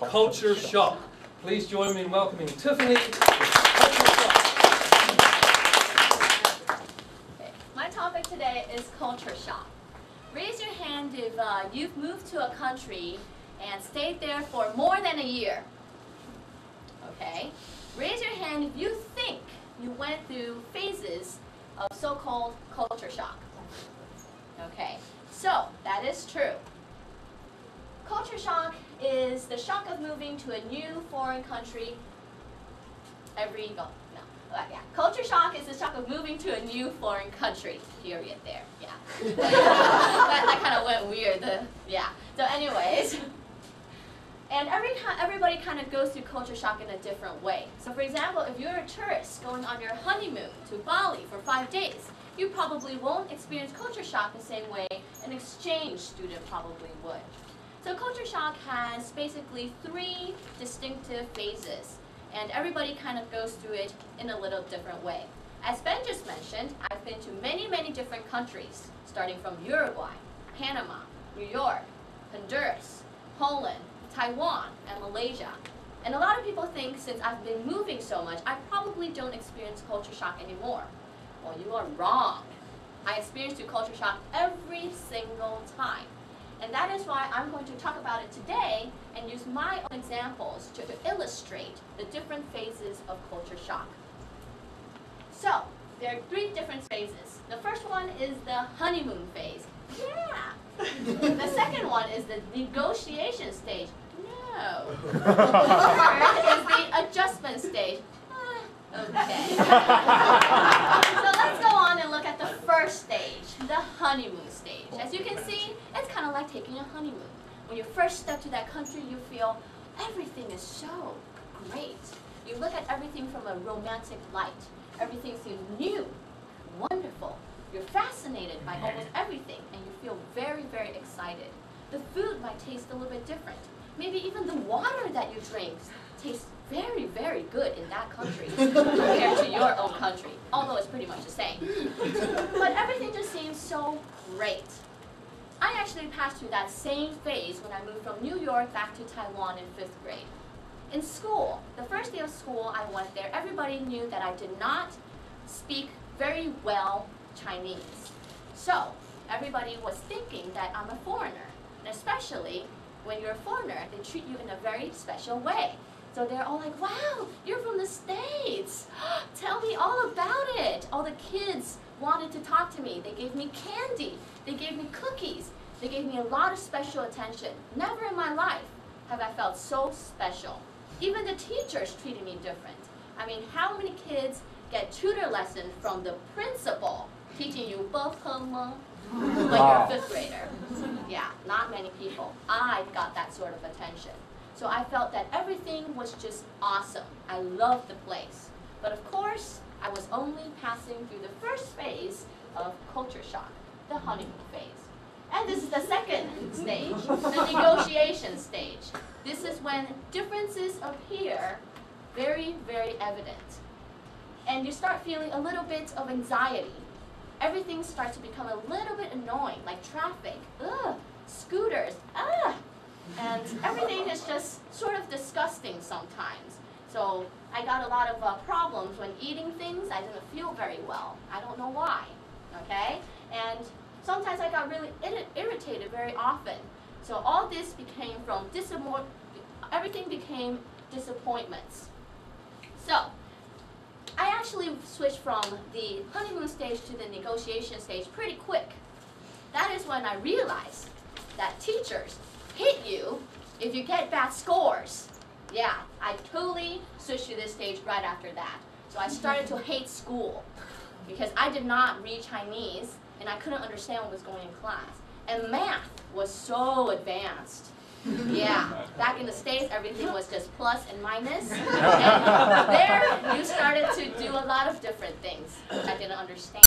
Culture shock. Please join me in welcoming Tiffany. Culture shock. Okay. My topic today is culture shock. Raise your hand if you've moved to a country and stayed there for more than a year. Okay. Raise your hand if you think you went through phases of so-called culture shock. Okay. So that is true. Culture shock is the shock of moving to a new foreign country Culture shock is the shock of moving to a new foreign country. Period there. Yeah. that kind of went weird. So anyways. And everybody kind of goes through culture shock in a different way. So for example, if you're a tourist going on your honeymoon to Bali for 5 days, you probably won't experience culture shock the same way an exchange student probably would. So culture shock has basically 3 distinctive phases, and everybody kind of goes through it in a little different way. As Ben just mentioned, I've been to many, many different countries, starting from Uruguay, Panama, New York, Honduras, Poland, Taiwan, and Malaysia. And a lot of people think since I've been moving so much, I probably don't experience culture shock anymore. Well, you are wrong. I experience culture shock every single time. And that is why I'm going to talk about it today and use my own examples to illustrate the different phases of culture shock. So, there are 3 different phases. The first one is the honeymoon phase. Yeah! The second one is the negotiation stage. No. The third is the adjustment stage. Okay. So let's go on and look at the first stage, the honeymoon stage. As you can see, it's kind of like taking a honeymoon. When you first step to that country, you feel everything is so great. You look at everything from a romantic light. Everything seems new, wonderful. You're fascinated by almost everything, and you feel very, very excited. The food might taste a little bit different. Maybe even the water that you drink tastes very, very good in that country compared to your own country, although it's pretty much the same. But everything just seems so great. I actually passed through that same phase when I moved from New York back to Taiwan in 5th grade. In school, the first day of school I went there, everybody knew that I did not speak very well Chinese. So everybody was thinking that I'm a foreigner, and especially when you're a foreigner, they treat you in a very special way. So they're all like, wow, you're from the States. Tell me all about it. All the kids wanted to talk to me. They gave me candy. They gave me cookies. They gave me a lot of special attention. Never in my life have I felt so special. Even the teachers treated me different. I mean, how many kids get tutor lessons from the principal teaching you both like you're a 5th grader? Yeah, not many people. I got that sort of attention. So I felt that everything was just awesome. I loved the place. But of course, I was only passing through the first phase of culture shock, the honeymoon phase. And this is the second stage, the negotiation stage. This is when differences appear very, very evident. And you start feeling a little bit of anxiety. Everything starts to become a little bit annoying, like traffic, scooters, and everything is just sort of disgusting sometimes. So I got a lot of problems when eating things. I didn't feel very well. I don't know why, okay? And sometimes I got really irritated very often. So all this became from everything became disappointments. So I actually switched from the honeymoon stage to the negotiation stage pretty quick. That is when I realized that teachers hit you if you get bad scores. Yeah, I totally switched to this stage right after that. So I started to hate school because I did not read Chinese and I couldn't understand what was going in class. And math was so advanced. Yeah, back in the States, everything was just plus and minus. And there, you started to do a lot of different things which I didn't understand.